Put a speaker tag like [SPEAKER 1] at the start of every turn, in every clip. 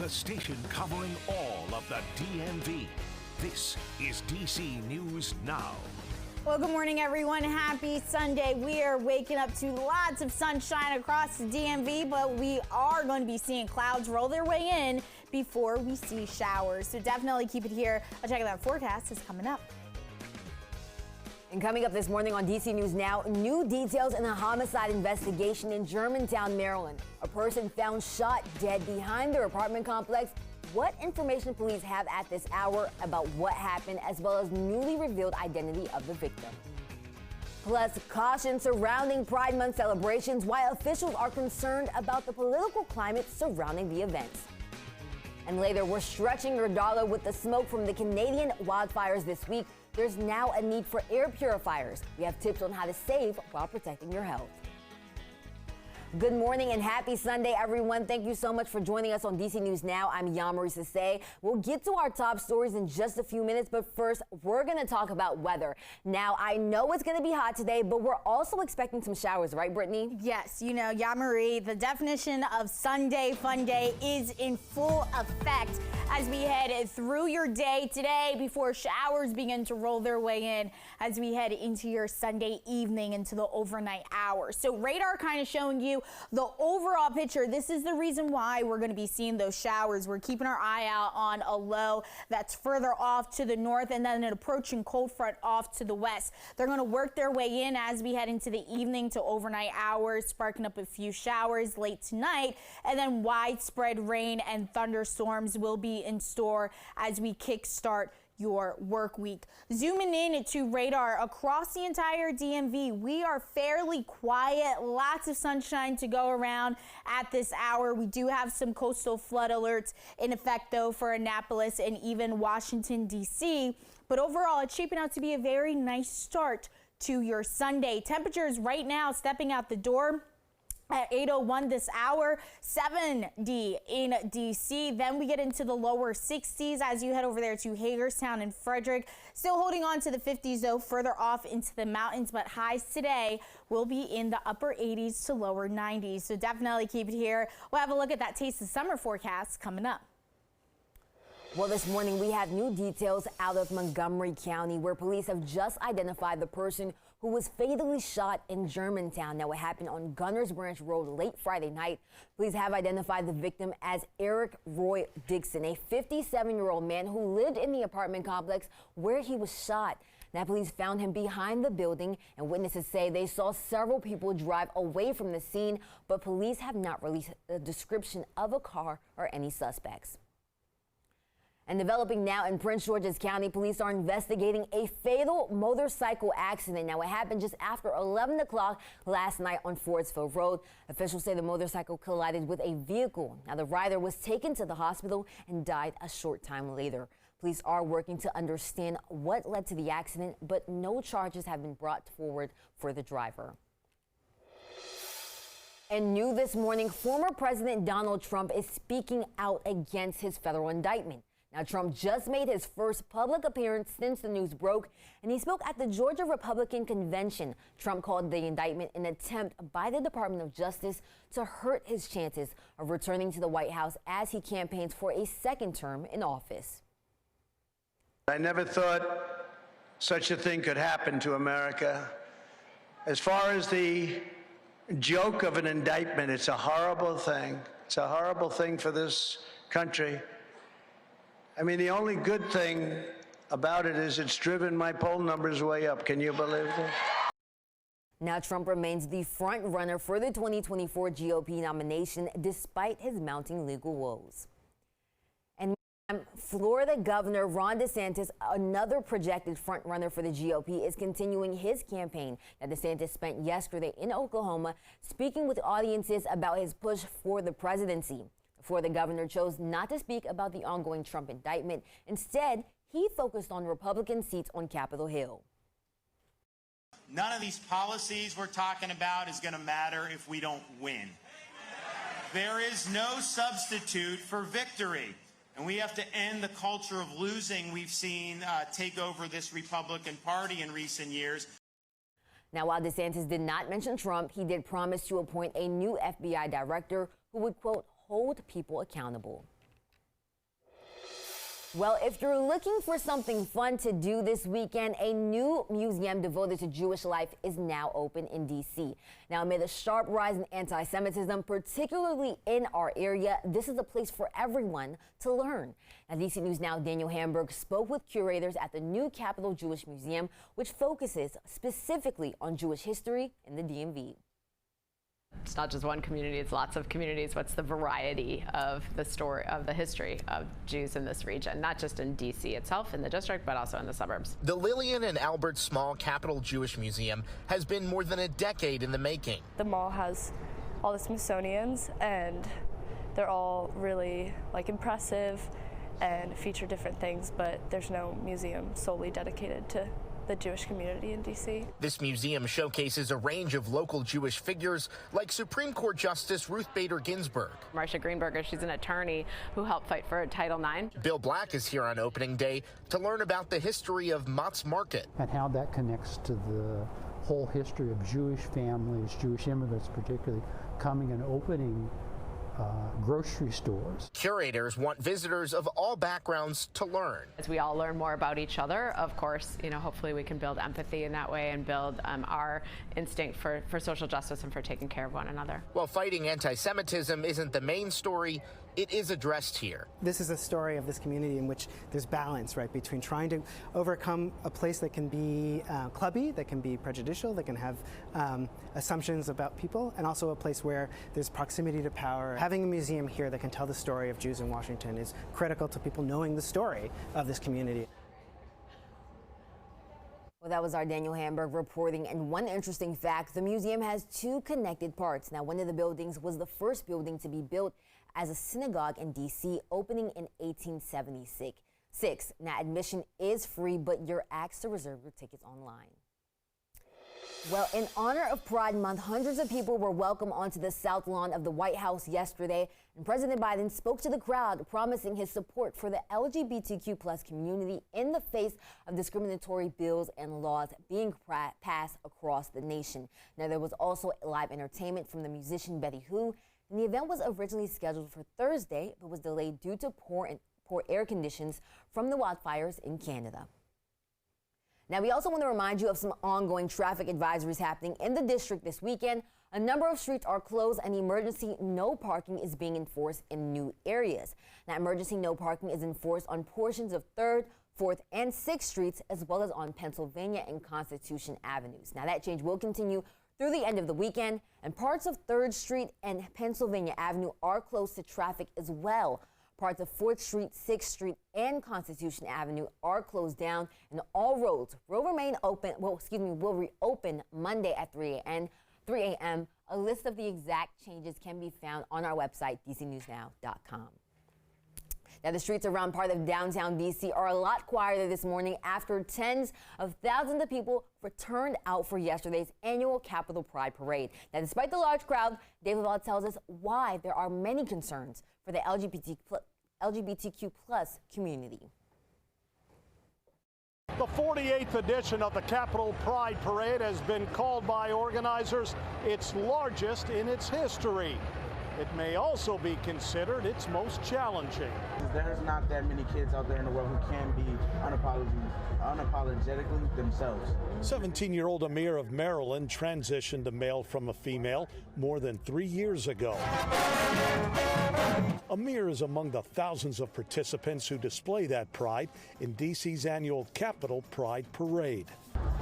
[SPEAKER 1] the station covering all of the DMV. This is DC News Now.
[SPEAKER 2] Well, good morning, everyone. Happy Sunday. We are waking up to lots of sunshine across the DMV, but we are going to be seeing clouds roll their way in before we see showers. So definitely keep it here. I'll check out that forecast. It's coming up.
[SPEAKER 3] And coming up this morning on DC News Now, new details in a homicide investigation in Germantown, Maryland. A person found shot dead behind their apartment complex. What information police have at this hour about what happened, as well as newly revealed identity of the victim. Plus, caution surrounding Pride Month celebrations, why officials are concerned about the political climate surrounding the events. And later, we're stretching your dollar with the smoke from the Canadian wildfires this week. There's now a need for air purifiers. We have tips on how to save while protecting your health. Good morning and happy Sunday, everyone. Thank you so much for joining us on DC News Now. I'm Yamari Sase. We'll get to our top stories in just a few minutes, but first, we're going to talk about weather. Now, I know it's going to be hot today, but we're also expecting some showers, right, Brittany?
[SPEAKER 2] Yes, you know, Yamari, the definition of Sunday Fun Day is in full effect as we head through your day today before showers begin to roll their way in as we head into your Sunday evening into the overnight hours. So radar kind of showing you the overall picture. This is the reason why we're going to be seeing those showers. We're keeping our eye out on a low that's further off to the north and then an approaching cold front off to the west. They're going to work their way in as we head into the evening to overnight hours, sparking up a few showers late tonight, and then widespread rain and thunderstorms will be in store as we kickstart your work week. Zooming in to radar across the entire DMV, we are fairly quiet. Lots of sunshine to go around at this hour. We do have some coastal flood alerts in effect, though, for Annapolis and even Washington, D.C. But overall, it's shaping out to be a very nice start to your Sunday. Temperatures right now stepping out the door at 8:01 this hour, 70 in D.C. Then we get into the lower 60s as you head over there to Hagerstown and Frederick. Still holding on to the 50s, though, further off into the mountains, but highs today will be in the upper 80s to lower 90s. So definitely keep it here. We'll have a look at that Taste of Summer forecast coming up.
[SPEAKER 3] Well, this morning we have new details out of Montgomery County, where police have just identified the person who was fatally shot in Germantown. Now, it happened on Gunners Branch Road late Friday night. Police have identified the victim as Eric Roy Dixon, a 57-year-old man who lived in the apartment complex where he was shot. Now, police found him behind the building, and witnesses say they saw several people drive away from the scene, but police have not released a description of a car or any suspects. And developing now in Prince George's County, police are investigating a fatal motorcycle accident. Now, it happened just after 11 o'clock last night on Fordsville Road. Officials say the motorcycle collided with a vehicle. Now, the rider was taken to the hospital and died a short time later. Police are working to understand what led to the accident, but no charges have been brought forward for the driver. And new this morning, former President Donald Trump is speaking out against his federal indictment. Now, Trump just made his first public appearance since the news broke, and he spoke at the Georgia Republican Convention. Trump called the indictment an attempt by the Department of Justice to hurt his chances of returning to the White House as he campaigns for a second term in office.
[SPEAKER 4] I never thought such a thing could happen to America. As far as the joke of an indictment, it's a horrible thing. It's a horrible thing for this country. I mean, the only good thing about it is it's driven my poll numbers way up. Can you believe that?
[SPEAKER 3] Now, Trump remains the front runner for the 2024 GOP nomination despite his mounting legal woes. And Florida Governor Ron DeSantis, another projected front runner for the GOP, is continuing his campaign. Now, DeSantis spent yesterday in Oklahoma speaking with audiences about his push for the presidency. The governor chose not to speak about the ongoing Trump indictment. Instead, he focused on Republican seats on Capitol Hill.
[SPEAKER 5] None of these policies we're talking about is going to matter if we don't win. There is no substitute for victory. And we have to end the culture of losing we've seen take over this Republican Party in recent years.
[SPEAKER 3] Now, while DeSantis did not mention Trump, he did promise to appoint a new FBI director who would, quote, hold people accountable. Well, if you're looking for something fun to do this weekend, a new museum devoted to Jewish life is now open in D.C. Now, amid a sharp rise in anti-Semitism, particularly in our area, this is a place for everyone to learn. Now, D.C. News Now Daniel Hamburg spoke with curators at the new Capitol Jewish Museum, which focuses specifically on Jewish history in the DMV.
[SPEAKER 6] It's not just one community, it's lots of communities. What's the variety of the story of the history of Jews in this region, not just in D.C. itself, in the district, but also in the suburbs.
[SPEAKER 7] The Lillian and Albert Small Capitol Jewish Museum has been more than a decade in the making.
[SPEAKER 8] The mall has all the Smithsonian's, and they're all really impressive and feature different things, but there's no museum solely dedicated to the Jewish community in D.C.
[SPEAKER 7] This museum showcases a range of local Jewish figures like Supreme Court Justice Ruth Bader Ginsburg.
[SPEAKER 6] Marcia Greenberger, she's an attorney who helped fight for Title IX.
[SPEAKER 7] Bill Black is here on opening day to learn about the history of Mott's Market.
[SPEAKER 9] And how that connects to the whole history of Jewish families, Jewish immigrants particularly, coming and opening grocery stores.
[SPEAKER 7] Curators want visitors of all backgrounds to learn.
[SPEAKER 6] As we all learn more about each other, of course, hopefully we can build empathy in that way and build our instinct for social justice and for taking care of one another.
[SPEAKER 7] While fighting anti-Semitism isn't the main story, it is addressed here.
[SPEAKER 10] This is a story of this community in which there's balance, right, between trying to overcome a place that can be clubby, that can be prejudicial, that can have assumptions about people, and also a place where there's proximity to power. Having a museum here that can tell the story of Jews in Washington is critical to people knowing the story of this community.
[SPEAKER 3] Well, that was our Daniel Hamburg reporting. And one interesting fact, the museum has two connected parts. Now, one of the buildings was the first building to be built as a synagogue in D.C., opening in 1876. Now, admission is free, but you're asked to reserve your tickets online. Well, in honor of Pride Month, hundreds of people were welcomed onto the South Lawn of the White House yesterday, and President Biden spoke to the crowd, promising his support for the LGBTQ+ community in the face of discriminatory bills and laws being passed across the nation. Now, there was also live entertainment from the musician Betty Who, and the event was originally scheduled for Thursday, but was delayed due to poor air conditions from the wildfires in Canada. Now, we also want to remind you of some ongoing traffic advisories happening in the district this weekend. A number of streets are closed and emergency no parking is being enforced in new areas. Now, emergency no parking is enforced on portions of 3rd, 4th, and 6th streets, as well as on Pennsylvania and Constitution Avenues. Now, that change will continue through the end of the weekend, and parts of 3rd Street and Pennsylvania Avenue are closed to traffic as well. Parts of 4th Street, 6th Street, and Constitution Avenue are closed down, and all roads will remain open. Will reopen Monday at 3 a.m. A list of the exact changes can be found on our website, dcnewsnow.com. Now, the streets around part of downtown D.C. are a lot quieter this morning after tens of thousands of people returned out for yesterday's annual Capitol Pride Parade. Now, despite the large crowd, David Vaught tells us why there are many concerns for the LGBTQ+ community.
[SPEAKER 11] The 48th edition of the Capitol Pride Parade has been called by organizers its largest in its history. It may also be considered its most challenging.
[SPEAKER 12] There's not that many kids out there in the world who can be unapologetically themselves.
[SPEAKER 11] 17-year-old Amir of Maryland transitioned to male from a female more than 3 years ago. Amir is among the thousands of participants who display that pride in D.C.'s annual Capitol Pride Parade.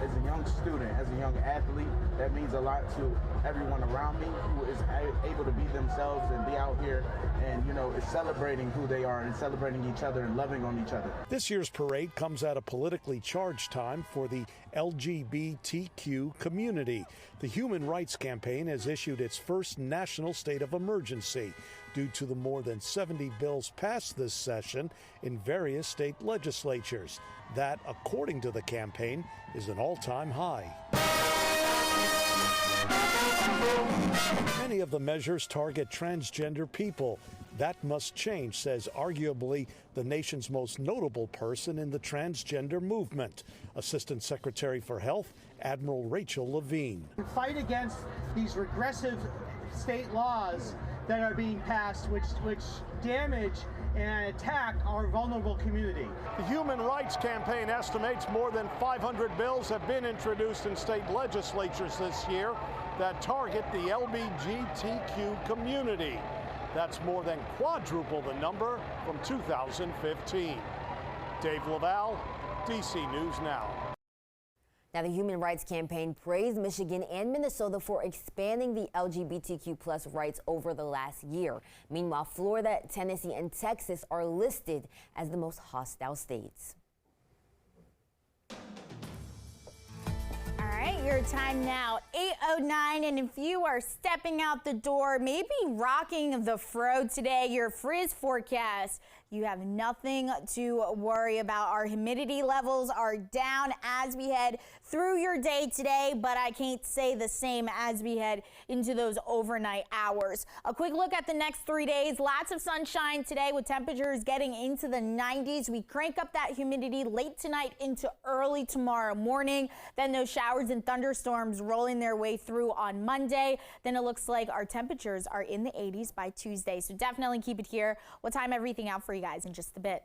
[SPEAKER 12] As a young student, as a young athlete, that means a lot to everyone around me who is able to be themselves and be out here and, is celebrating who they are and celebrating each other and loving on each other.
[SPEAKER 11] This year's parade comes at a politically charged time for the LGBTQ community. The Human Rights Campaign has issued its first national state of emergency due to the more than 70 bills passed this session in various state legislatures. That, according to the campaign, is an all-time high. Many of the measures target transgender people. That must change, says arguably the nation's most notable person in the transgender movement, Assistant Secretary for Health, Admiral Rachel Levine.
[SPEAKER 13] Fight against these regressive state laws that are being passed, which damage and attack our vulnerable community.
[SPEAKER 11] The Human Rights Campaign estimates more than 500 bills have been introduced in state legislatures this year that target the LGBTQ community. That's more than quadruple the number from 2015. Dave Laval, DC News Now.
[SPEAKER 3] Now, the Human Rights Campaign praised Michigan and Minnesota for expanding the LGBTQ+ rights over the last year. Meanwhile, Florida, Tennessee, and Texas are listed as the most hostile states.
[SPEAKER 2] All right, your time now, 8:09, and if you are stepping out the door, maybe rocking the fro today, your frizz forecast, you have nothing to worry about. Our humidity levels are down as we head through your day today, but I can't say the same as we head into those overnight hours. A quick look at the next 3 days. Lots of sunshine today with temperatures getting into the 90s. We crank up that humidity late tonight into early tomorrow morning. Then those showers and thunderstorms rolling their way through on Monday. Then it looks like our temperatures are in the 80s by Tuesday. So definitely keep it here. We'll time everything out for you guys in just a bit.